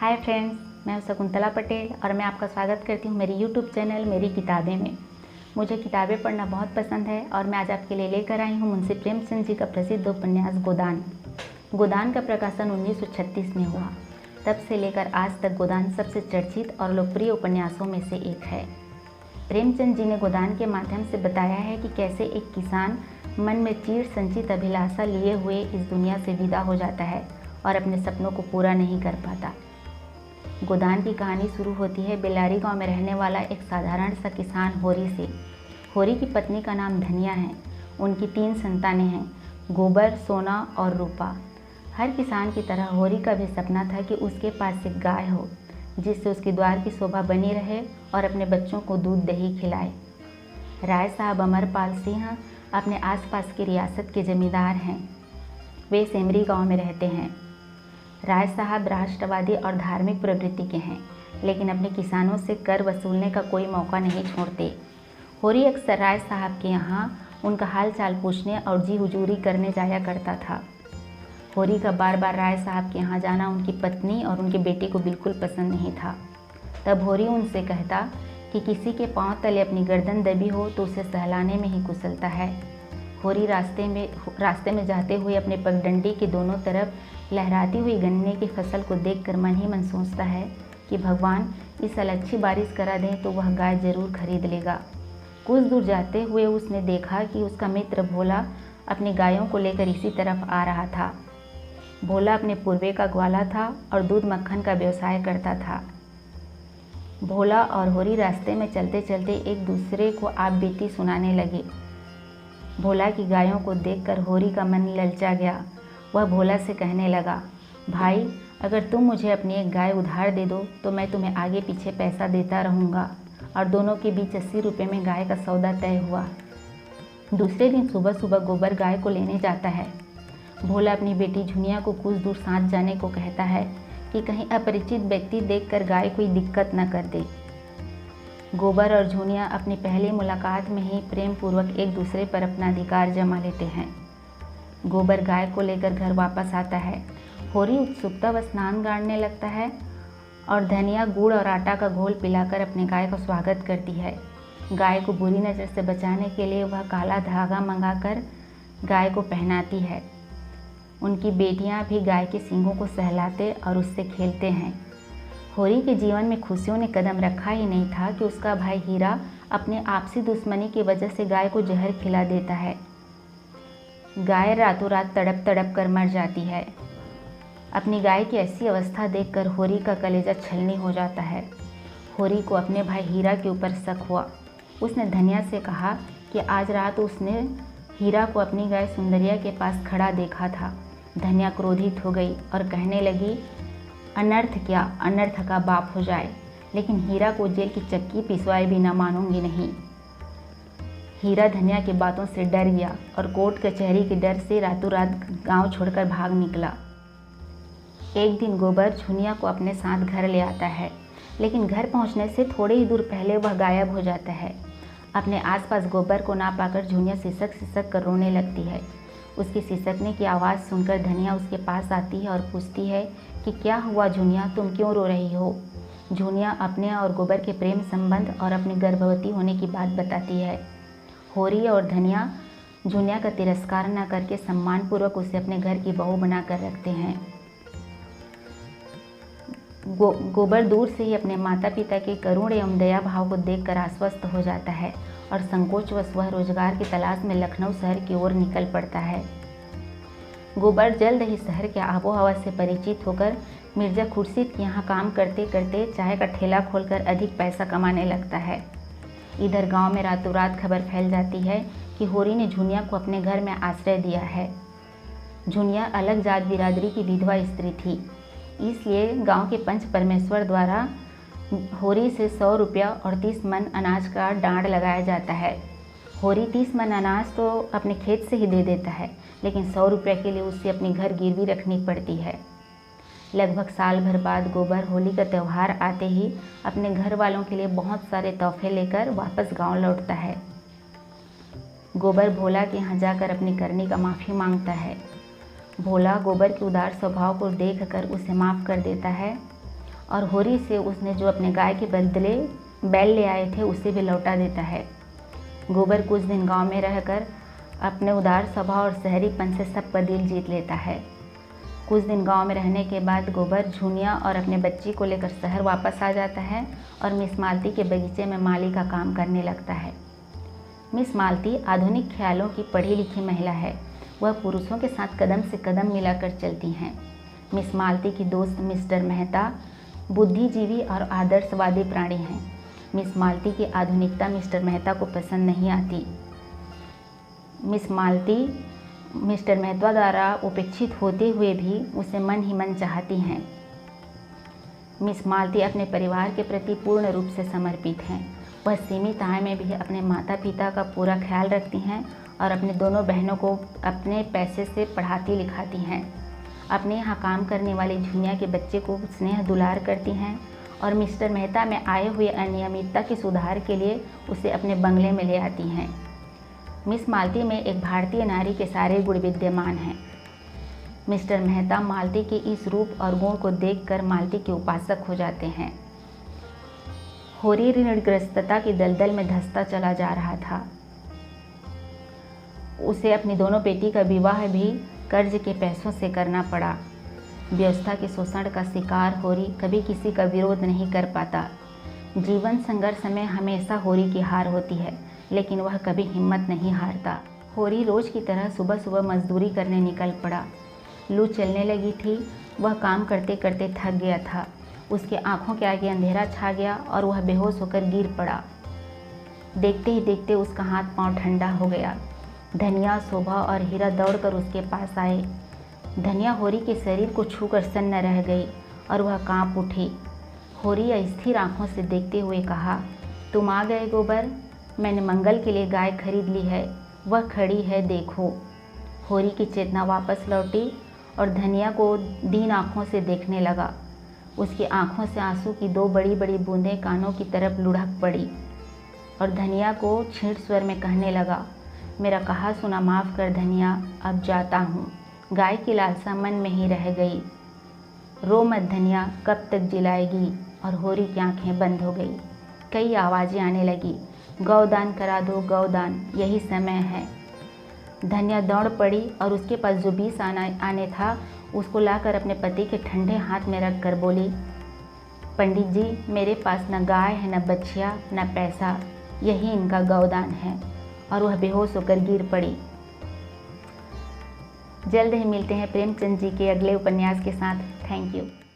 Hi friends, मैं हूं शकुंतला पटेल और मैं आपका स्वागत करती हूं मेरी यूट्यूब चैनल मेरी किताबें में। मुझे किताबें पढ़ना बहुत पसंद है और मैं आज आपके लिए लेकर आई हूं मुंशी प्रेमचंद जी का प्रसिद्ध उपन्यास गोदान। गोदान का प्रकाशन 1936 में हुआ। तब से लेकर आज तक गोदान सबसे चर्चित और लोकप्रिय उपन्यासों में से एक है। प्रेमचंद जी ने गोदान के माध्यम से बताया है कि कैसे एक किसान मन में चिर संचित अभिलाषा लिए हुए इस दुनिया से विदा हो जाता है और अपने सपनों को पूरा नहीं कर पाता। गोदान की कहानी शुरू होती है बेलारी गांव में रहने वाला एक साधारण सा किसान होरी से। होरी की पत्नी का नाम धनिया है। उनकी 3 संतानें हैं, गोबर, सोना और रूपा। हर किसान की तरह होरी का भी सपना था कि उसके पास एक गाय हो जिससे उसके द्वार की शोभा बनी रहे और अपने बच्चों को दूध दही खिलाए। राय साहब अमरपाल सिंह अपने आसपास की रियासत के जमींदार हैं। वे सेमरी गांव में रहते हैं। राय साहब राष्ट्रवादी और धार्मिक प्रवृत्ति के हैं, लेकिन अपने किसानों से कर वसूलने का कोई मौका नहीं छोड़ते। होरी अक्सर राय साहब के यहाँ उनका हाल चाल पूछने और जी हुजूरी करने जाया करता था। होरी का बार बार राय साहब के यहाँ जाना उनकी पत्नी और उनके बेटे को बिल्कुल पसंद नहीं था। तब होरी उनसे कहता कि किसी के पांव तले अपनी गर्दन दबी हो तो उसे सहलाने में ही कुशलता है। होरी रास्ते में जाते हुए अपने पगडंडी के दोनों तरफ लहराती हुई गन्ने की फसल को देखकर मन ही मन सोचता है कि भगवान इस साल अच्छी बारिश करा दें तो वह गाय जरूर खरीद लेगा। कुछ दूर जाते हुए उसने देखा कि उसका मित्र भोला अपनी गायों को लेकर इसी तरफ आ रहा था। भोला अपने पूर्वे का ग्वाला था और दूध मक्खन का व्यवसाय करता था। भोला और होरी रास्ते में चलते चलते एक दूसरे को आप बीती सुनाने लगे। भोला की गायों को देखकर होरी का मन ललचा गया। वह भोला से कहने लगा, भाई अगर तुम मुझे अपनी एक गाय उधार दे दो तो मैं तुम्हें आगे पीछे पैसा देता रहूँगा। और दोनों के बीच 80 रुपये में गाय का सौदा तय हुआ। दूसरे दिन सुबह सुबह गोबर गाय को लेने जाता है। भोला अपनी बेटी झुनिया को कुछ दूर साथ जाने को कहता है कि कहीं अपरिचित व्यक्ति देखकर गाय कोई दिक्कत न कर दे। गोबर और झुनिया अपनी पहली मुलाकात में ही प्रेम पूर्वक एक दूसरे पर अपना अधिकार जमा लेते हैं। गोबर गाय को लेकर घर वापस आता है। होरी उत्सुकता व स्नान गाड़ने लगता है और धनिया गुड़ और आटा का घोल पिलाकर अपने गाय का स्वागत करती है। गाय को बुरी नज़र से बचाने के लिए वह काला धागा मंगाकर गाय को पहनाती है। उनकी बेटियां भी गाय के सींगों को सहलाते और उससे खेलते हैं। होरी के जीवन में खुशियों ने कदम रखा ही नहीं था कि उसका भाई हीरा अपने आपसी दुश्मनी की वजह से गाय को जहर खिला देता है। गाय रातों रात तड़प तड़प कर मर जाती है। अपनी गाय की ऐसी अवस्था देखकर होरी का कलेजा छलनी हो जाता है। होरी को अपने भाई हीरा के ऊपर शक हुआ। उसने धनिया से कहा कि आज रात उसने हीरा को अपनी गाय सुंदरिया के पास खड़ा देखा था। धनिया क्रोधित हो गई और कहने लगी, अनर्थ क्या, अनर्थ का बाप हो जाए, लेकिन हीरा को जेल की चक्की पिसवाए बिना मानूंगी नहीं। हीरा धनिया की बातों से डर गया और कोर्ट कचहरी के डर से रातों रात गांव छोड़कर भाग निकला। एक दिन गोबर झुनिया को अपने साथ घर ले आता है, लेकिन घर पहुंचने से थोड़े ही दूर पहले वह गायब हो जाता है। अपने आसपास गोबर को ना पाकर झुनिया सिसक सिसक कर रोने लगती है। उसकी सिसकने की आवाज़ सुनकर धनिया उसके पास आती है और पूछती है कि क्या हुआ झुनिया, तुम क्यों रो रही हो। झुनिया अपने और गोबर के प्रेम संबंध और अपनी गर्भवती होने की बात बताती है। होरी और धनिया झुनिया का तिरस्कार न करके सम्मानपूर्वक उसे अपने घर की बहू बनाकर रखते हैं। गोबर दूर से ही अपने माता पिता के करुण एवं दया भाव को देखकर आश्वस्त हो जाता है और संकोचवश वह रोजगार की तलाश में लखनऊ शहर की ओर निकल पड़ता है। गोबर जल्द ही शहर के आबो हवा से परिचित होकर मिर्जा खुर्शीद के यहाँ काम करते करते चाय का ठेला खोलकर अधिक पैसा कमाने लगता है। इधर गांव में रातों रात खबर फैल जाती है कि होरी ने झुनिया को अपने घर में आश्रय दिया है। झुनिया अलग जात बिरादरी की विधवा स्त्री थी, इसलिए गांव के पंच परमेश्वर द्वारा होरी से 100 रुपया और 30 मन अनाज का डांड लगाया जाता है। होरी 30 मन अनाज तो अपने खेत से ही दे देता है, लेकिन 100 रुपये के लिए उसे अपनी घर गिरवी रखनी पड़ती है। लगभग साल भर बाद गोबर होली का त्यौहार आते ही अपने घर वालों के लिए बहुत सारे तोहफे लेकर वापस गांव लौटता है। गोबर भोला के यहाँ जाकर अपनी करनी का माफ़ी मांगता है। भोला गोबर के उदार स्वभाव को देखकर उसे माफ़ कर देता है और होरी से उसने जो अपने गाय के बदले बैल ले आए थे उसे भी लौटा देता है। गोबर कुछ दिन गांव में रहकर अपने उदार स्वभाव और शहरीपन से सबका दिल जीत लेता है। कुछ दिन गांव में रहने के बाद गोबर झुनिया और अपने बच्ची को लेकर शहर वापस आ जाता है और मिस मालती के बगीचे में माली का काम करने लगता है। मिस मालती आधुनिक ख्यालों की पढ़ी लिखी महिला है। वह पुरुषों के साथ कदम से कदम मिलाकर चलती हैं। मिस मालती की दोस्त मिस्टर मेहता बुद्धिजीवी और आदर्शवादी प्राणी हैं। मिस मालती की आधुनिकता मिस्टर मेहता को पसंद नहीं आती। मिस मालती मिस्टर मेहता द्वारा उपेक्षित होते हुए भी उसे मन ही मन चाहती हैं। मिस मालती अपने परिवार के प्रति पूर्ण रूप से समर्पित हैं। वह सीमित आय में भी अपने माता पिता का पूरा ख्याल रखती हैं और अपने दोनों बहनों को अपने पैसे से पढ़ाती लिखाती हैं। अपने यहाँ काम करने वाली झुनिया के बच्चे को स्नेह दुलार करती हैं और मिस्टर मेहता में आए हुए अनियमितता के सुधार के लिए उसे अपने बंगले में ले आती हैं। मिस मालती में एक भारतीय नारी के सारे गुण विद्यमान हैं। मिस्टर मेहता मालती के इस रूप और गुण को देखकर मालती के उपासक हो जाते हैं। होरी ऋणग्रस्तता की दलदल में धंसता चला जा रहा था। उसे अपनी दोनों बेटी का विवाह भी कर्ज के पैसों से करना पड़ा। व्यवस्था के शोषण का शिकार होरी कभी किसी का विरोध नहीं कर पाता। जीवन संघर्ष में हमेशा होरी की हार होती है, लेकिन वह कभी हिम्मत नहीं हारता। होरी रोज की तरह सुबह सुबह मजदूरी करने निकल पड़ा। लू चलने लगी थी। वह काम करते करते थक गया था। उसके आंखों के आगे अंधेरा छा गया और वह बेहोश होकर गिर पड़ा। देखते ही देखते उसका हाथ पांव ठंडा हो गया। धनिया, शोभा और हीरा दौड़कर उसके पास आए। धनिया होरी के शरीर को छूकर सन्न रह गई और वह कांप उठी। होरी अस्थिर आंखों से देखते हुए कहा, तुम आ गए गोबर। मैंने मंगल के लिए गाय खरीद ली है, वह खड़ी है, देखो। होरी की चेतना वापस लौटी और धनिया को दीन आंखों से देखने लगा। उसकी आंखों से आंसू की दो बड़ी बड़ी बूंदें कानों की तरफ लुढ़क पड़ी और धनिया को छींट स्वर में कहने लगा, मेरा कहा सुना माफ़ कर धनिया, अब जाता हूँ। गाय की लालसा मन में ही रह गई। रो मत धनिया, कब तक जिलाएगी। और होरी की आंखें बंद हो गई। कई आवाज़ें आने लगी, गौदान करा दो, गौदान, यही समय है। धनिया दौड़ पड़ी और उसके पास जो 20 आने था उसको लाकर अपने पति के ठंडे हाथ में रख कर बोली, पंडित जी, मेरे पास न गाय है, न बच्चिया, न पैसा, यही इनका गौदान है। और वह बेहोश होकर गिर पड़ी। जल्द ही मिलते हैं प्रेमचंद जी के अगले उपन्यास के साथ। Thank you.